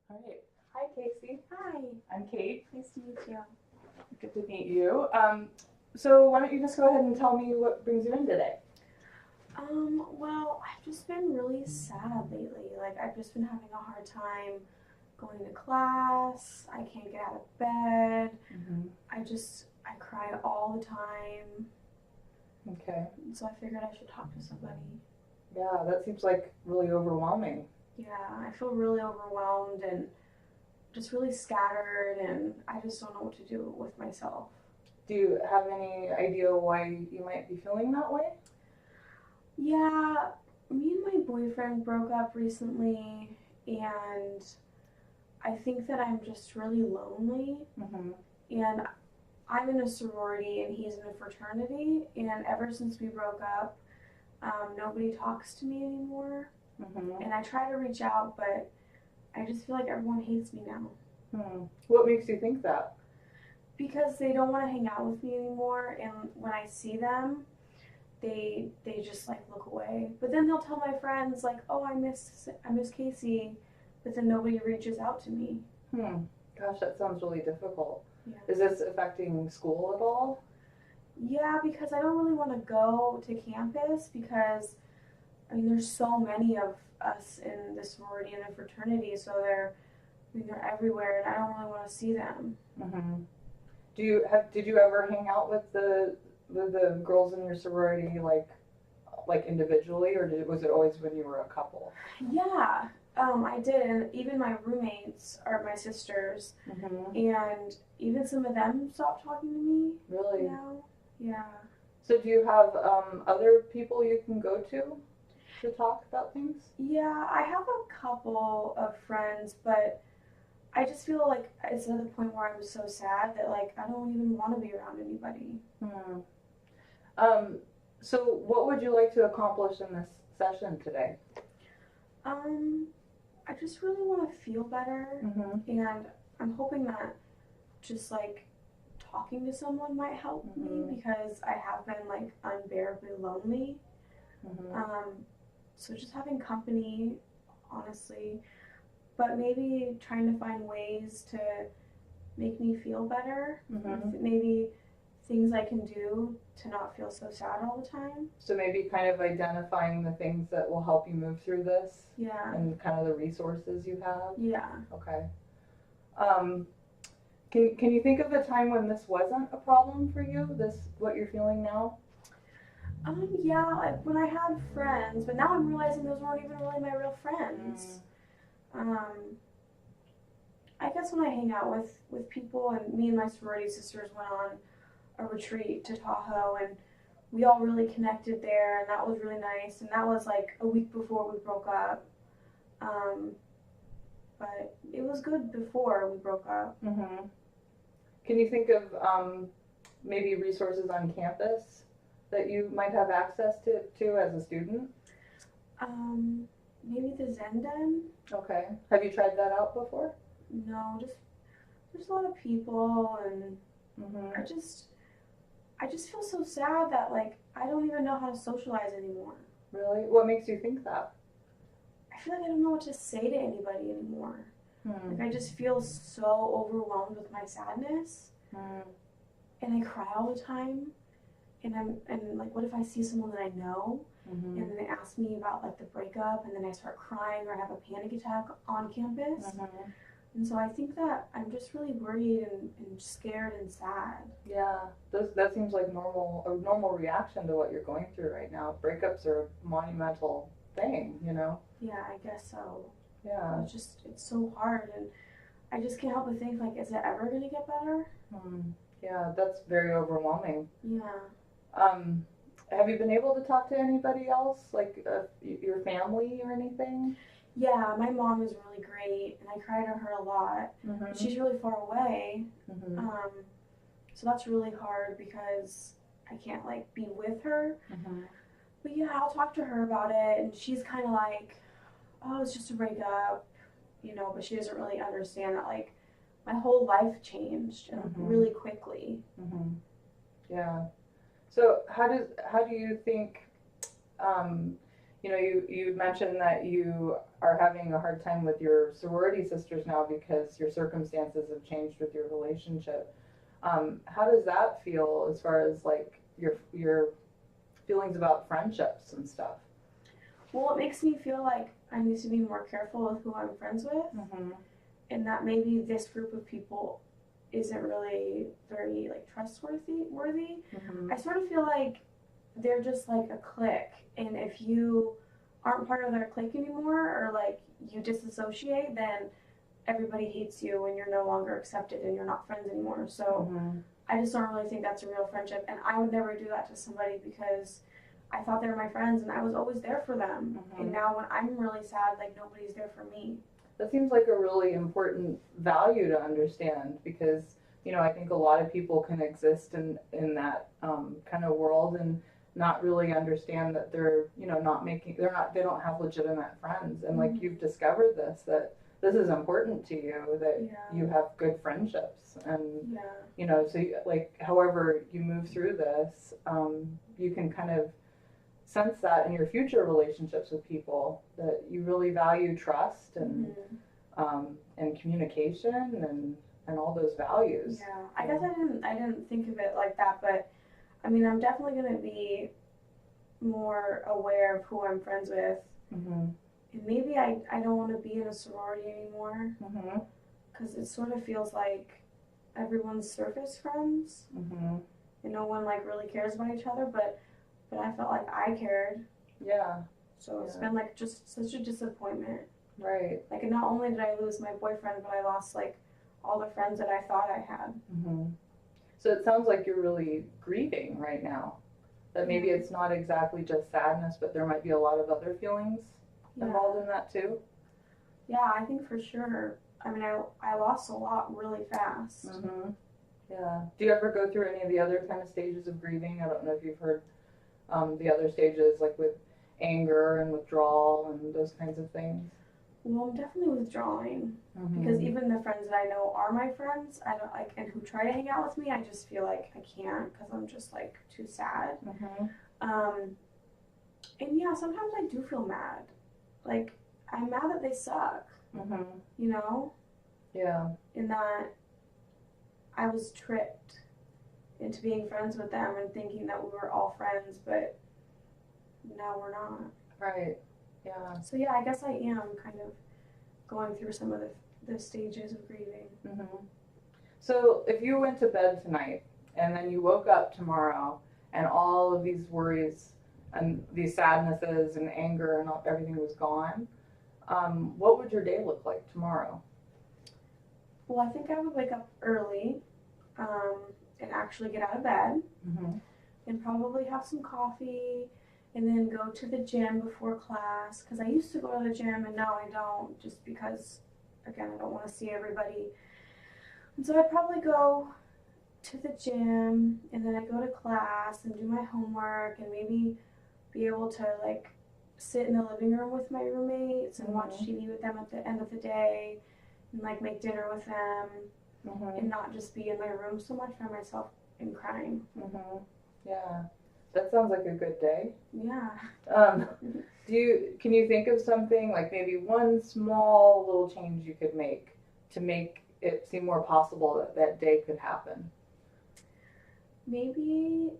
All right. Hi, Casey. Hi, I'm Kate. nice to meet you. Good to meet you. So why don't you just go ahead and tell me what brings you in today? Well, I've just been really sad lately. Like, I've just been having a hard time going to class. I can't get out of bed. Hmm. I cry all the time. Okay. So I figured I should talk to somebody. Yeah, that seems like really overwhelming. Yeah, I feel really overwhelmed and just really scattered, and I just don't know what to do with myself. Do you have any idea why you might be feeling that way? Yeah, me and my boyfriend broke up recently, and I think that I'm just really lonely. Hmm. And I'm in a sorority and he's in a fraternity. And ever since we broke up, nobody talks to me anymore. Hmm. And I try to reach out, but I just feel like everyone hates me now What makes you think that? because they don't want to hang out with me anymore. And when I see them, they just like look away. But then they'll tell my friends like, "Oh, I miss Casey," but then nobody reaches out to me. Hmm. Gosh, that sounds really difficult. Yeah. Is this affecting school at all? Yeah, because I don't really want to go to campus because I mean, there's so many of us in the sorority and the fraternity, so they're everywhere, and I don't really want to see them. Hmm. Did you ever hang out with the girls in your sorority like individually, or was it always when you were a couple? Yeah, I did, and even my roommates are my sisters, Hmm. and even some of them stopped talking to me Really? now. Yeah. So do you have other people you can go to talk about things? Yeah, I have a couple of friends, but I just feel like it's at the point where I'm so sad that like I don't even want to be around anybody. Hmm. Um, so what would you like to accomplish in this session today? Um, I just really want to feel better, Hmm. and I'm hoping that just like talking to someone might help me Hmm. because I have been like unbearably lonely. Hmm. Um, so just having company, honestly, but maybe trying to find ways to make me feel better. Hmm. Maybe things I can do to not feel so sad all the time. So maybe kind of identifying the things that will help you move through this Yeah, and kind of the resources you have. yeah. Okay. Um, can you think of a time when this wasn't a problem for you? This what you're feeling now? Yeah, like when I had friends, but now I'm realizing those weren't even really my real friends. Mm. Um, I guess when I hang out with people, and me and my sorority sisters went on a retreat to Tahoe, and we all really connected there, and that was really nice. And that was like a week before we broke up. Um, but it was good before we broke up. Hmm. Can you think of maybe resources on campus that you might have access to as a student? Um, Maybe the Zen Den? Okay. Have you tried that out before? No, just there's a lot of people, and I Hmm. just I just feel so sad that like I don't even know how to socialize anymore. Really? What makes you think that? I feel like I don't know what to say to anybody anymore. Like Hmm. I just feel so overwhelmed with my sadness, Hmm. and I cry all the time. And like, what if I see someone that I know, Hmm. and then they ask me about like the breakup, and then I start crying or I have a panic attack on campus? Hmm. And so I think that I'm just really worried and scared and sad. Yeah, that seems like a normal reaction to what you're going through right now. Breakups are a monumental thing, you know? Yeah, I guess so. Yeah. It's so hard, and I just can't help but think like, is it ever gonna get better? Hmm. Yeah, that's very overwhelming. Yeah. Um, have you been able to talk to anybody else, like your family or anything? Yeah, my mom is really great, and I cry to her a lot. But Mm-hmm. she's really far away, Mm-hmm. um, so that's really hard because I can't like be with her. Mm-hmm. But yeah, I'll talk to her about it, and she's kind of like, "Oh, it's just a breakup," But she doesn't really understand that like my whole life changed and Mm-hmm. really quickly. Mm-hmm. Yeah. So how do you think um, you know, you mentioned that you are having a hard time with your sorority sisters now because your circumstances have changed with your relationship. How does that feel as far as like your feelings about friendships and stuff? Well, it makes me feel like I need to be more careful with who I'm friends with, Mm-hmm. and that maybe this group of people isn't really very like trustworthy. Mm-hmm. I sort of feel like they're just like a clique, and if you aren't part of their clique anymore, or like you disassociate, then everybody hates you and you're no longer accepted and you're not friends anymore. So Mm-hmm. I just don't really think that's a real friendship, and I would never do that to somebody because I thought they were my friends and I was always there for them. Mm-hmm. And now when I'm really sad, like nobody's there for me. That seems like a really important value to understand because, you know, I think a lot of people can exist in that kind of world and not really understand that they're, you know, they don't have legitimate friends. And like you've discovered that this is important to you, that you have good friendships. And, you know, so like however you move through this, you can kind of sense that in your future relationships with people that you really value trust and communication and all those values. Yeah, I guess I didn't think of it like that, but I mean, I'm definitely going to be more aware of who I'm friends with. Mm-hmm. And maybe I don't want to be in a sorority anymore Mm-hmm. because it sort of feels like everyone's surface friends Mm-hmm. and no one like really cares about each other, but I felt like I cared. Yeah. So it's been like just such a disappointment. Right. Like, and not only did I lose my boyfriend, but I lost like all the friends that I thought I had. Mm-hmm. So it sounds like you're really grieving right now. That maybe it's not exactly just sadness, but there might be a lot of other feelings involved in that too. Yeah, I think for sure. I mean, I lost a lot really fast. Mm-hmm. Yeah. Do you ever go through any of the other kind of stages of grieving? I don't know if you've heard the other stages, like with anger and withdrawal and those kinds of things. Well, I'm definitely withdrawing because even the friends that I know are my friends, I don't like, and who try to hang out with me, I just feel like I can't because I'm just like too sad. And yeah, sometimes I do feel mad. Like I'm mad that they suck. You know? Yeah. In that I was tricked into being friends with them and thinking that we were all friends, but now we're not. Right. Yeah. So yeah, I guess I am kind of going through some of the stages of grieving. So if you went to bed tonight and then you woke up tomorrow and all of these worries and these sadnesses and anger and everything was gone, what would your day look like tomorrow? Well, I think I would wake up early and actually get out of bed and probably have some coffee and then go to the gym before class because I used to go to the gym and now I don't just because, again, I don't want to see everybody. And so I'd probably go to the gym and then I go to class and do my homework and maybe be able to like sit in the living room with my roommates and watch TV with them at the end of the day and like make dinner with them and not just be in my room so much by myself and crying. Yeah, that sounds like a good day. Yeah. Can you think of something like maybe one small little change you could make to make it seem more possible that that day could happen? Maybe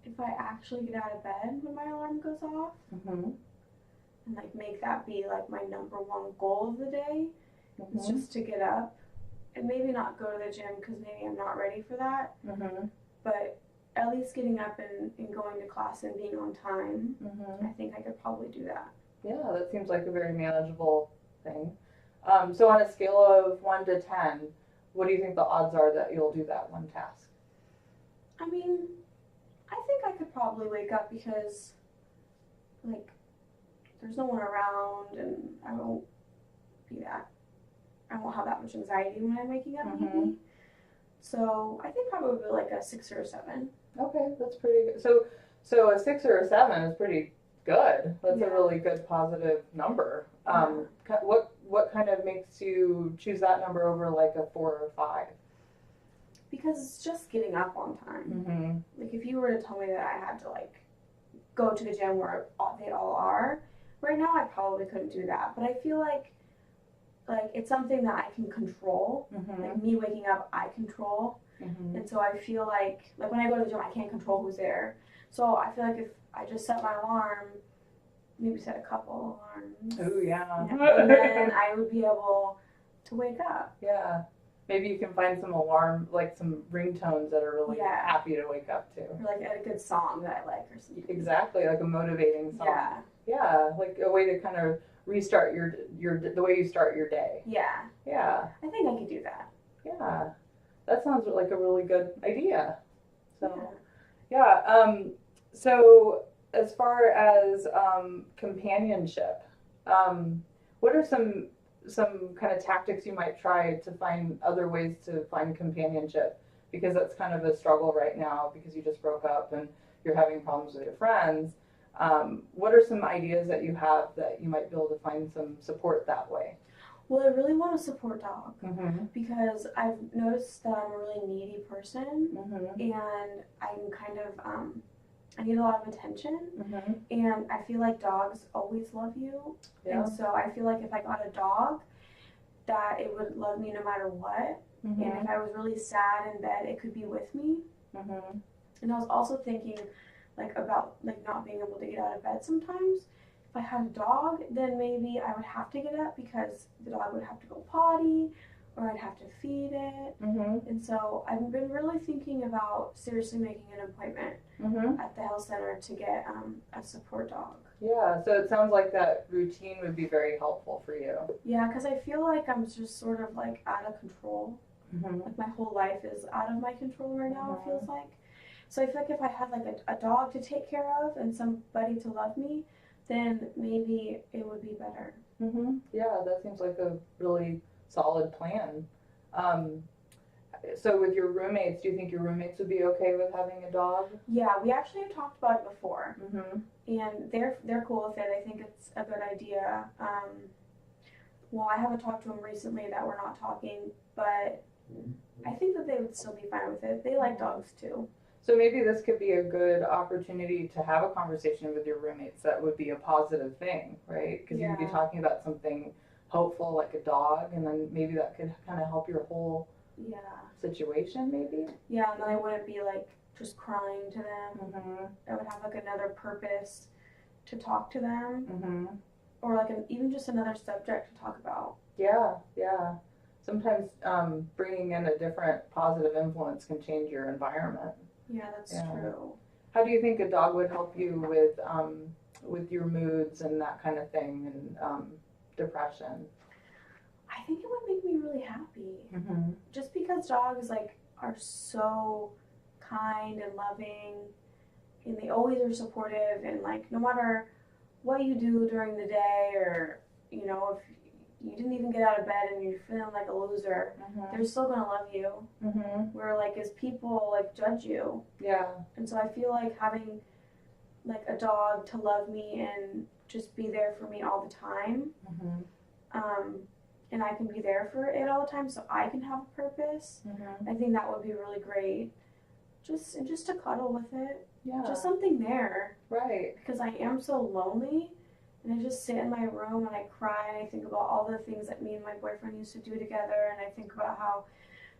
if I actually get out of bed when my alarm goes off and like make that be like my number one goal of the day. It's just to get up and maybe not go to the gym because maybe I'm not ready for that. But at least getting up and going to class and being on time, I think I could probably do that. Yeah, that seems like a very manageable thing. So on a scale of 1 to 10, what do you think the odds are that you'll do that one task? I mean, I think I could probably wake up because, like, there's no one around and I won't have that much anxiety when I'm waking up, maybe. So I think probably like a 6 or a 7. Okay, that's pretty good. So a 6 or a 7 is pretty good. That's a really good positive number. What kind of makes you choose that number over like a 4 or 5? Because it's just getting up on time. Like if you were to tell me that I had to like go to the gym where they all are, Right now, I probably couldn't do that, but I feel like it's something that I can control. Mm-hmm. Like me waking up, I control, Mm-hmm. and so I feel like when I go to the gym, I can't control who's there. So I feel like if I just set my alarm, maybe set a couple alarms, Oh yeah. and then I would be able to wake up. Yeah. Maybe you can find some alarm, like some ringtones that are really Yeah. happy to wake up to. Or like a good song that I like or something. Exactly, like a motivating song. Yeah. Yeah, like a way to kind of restart your the way you start your day. Yeah. Yeah. I think I could do that. Yeah. That sounds like a really good idea. So, Yeah. yeah. So as far as companionship, what are some kind of tactics you might try to find other ways to find companionship? Because that's kind of a struggle right now because you just broke up and you're having problems with your friends. What are some ideas that you have that you might be able to find some support that way? Well, I really want a support dog Mm-hmm. because I've noticed that I'm a really needy person Mm-hmm. and I'm kind of I need a lot of attention, Mm-hmm. and I feel like dogs always love you. Yeah. And so I feel like if I got a dog, that it would love me no matter what. Mm-hmm. And if I was really sad in bed, it could be with me. Mm-hmm. And I was also thinking about not being able to get out of bed sometimes. If I had a dog, then maybe I would have to get up because the dog would have to go potty or I'd have to feed it. Mm-hmm. And so I've been really thinking about seriously making an appointment Mm-hmm. at the health center to get a support dog. Yeah, so it sounds like that routine would be very helpful for you. Yeah, because I feel like I'm just sort of out of control. Mm-hmm. Like my whole life is out of my control right now, Mhm. it feels like. So I feel like if I had a dog to take care of and somebody to love me, then maybe it would be better. Mm-hmm. Yeah, that seems like a really solid plan. So with your roommates, do you think your roommates would be okay with having a dog? Yeah, we actually have talked about it before, Mm-hmm. and they're cool with it. I think it's a good idea. Well, I haven't talked to them recently that we're not talking, but I think that they would still be fine with it. They like dogs too. So maybe this could be a good opportunity to have a conversation with your roommates that would be a positive thing, right? Because you could be Yeah. talking about something hopeful like a dog, and then maybe that could kind of help your whole Yeah. situation, maybe. Yeah, and then I wouldn't be just crying to them. Mm-hmm. I would have another purpose to talk to them, Mm-hmm. or even just another subject to talk about. Yeah, yeah. Sometimes bringing in a different positive influence can change your environment. Yeah, that's Yeah. true. How do you think a dog would help you with your moods and that kind of thing and depression? I think it would make me really happy. Mm-hmm. Just because dogs are so kind and loving, and they always are supportive, and no matter what you do during the day, or if you didn't even get out of bed and you're feeling like a loser, Mm-hmm. they're still gonna love you. Mm-hmm. Where as people judge you, Yeah. and so I feel like having a dog to love me and just be there for me all the time. Mm-hmm. And I can be there for it all the time, so I can have a purpose. Mm-hmm. I think that would be really great. Just to cuddle with it, Yeah. just something there, Right. because I am so lonely, and I just sit in my room and I cry and I think about all the things that me and my boyfriend used to do together, and I think about how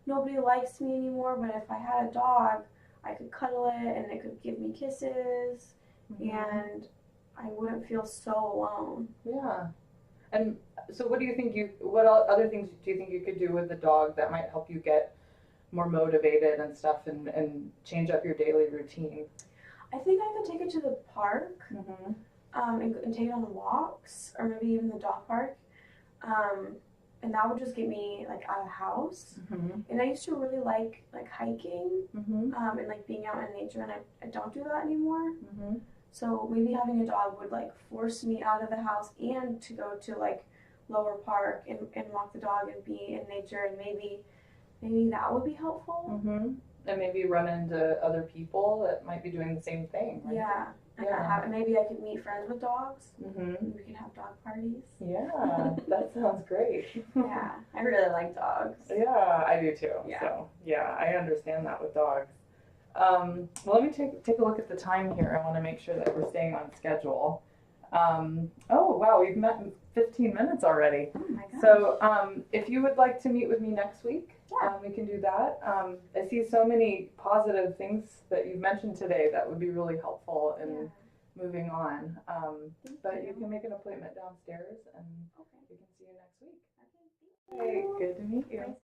nobody likes me anymore. But if I had a dog, I could cuddle it and it could give me kisses, Mm-hmm. and I wouldn't feel so alone. Yeah. And so what do you think what other things do you think you could do with the dog that might help you get more motivated and stuff and change up your daily routine? I think I could take it to the park, Mm-hmm. and take it on walks, or maybe even the dog park, and that would just get me out of the house. Mm-hmm. And I used to really like hiking, Mm-hmm. and being out in nature, and I don't do that anymore. Mm-hmm. So maybe having a dog would force me out of the house and to go to Lower Park and walk the dog and be in nature, and maybe that would be helpul. Mm-hmm. And maybe run into other people that might be doing the same thing. Right? Yeah. And Yeah. maybe I could meet friends with dogs, Mm-hmm. and we could have dog parties. Yeah, that sounds great. Yeah, I really like dogs. Yeah, I do too. Yeah. So yeah, I understand that with dogs. Well, let me take a look at the time here. I want to make sure that we're staying on schedule. Oh, wow, we've met in 15 minutes already. Oh my gosh. So, if you would like to meet with me next week, Yeah. we can do that. I see so many positive things that you've mentioned today that would be really helpful in moving on. But you can make an appointment downstairs, and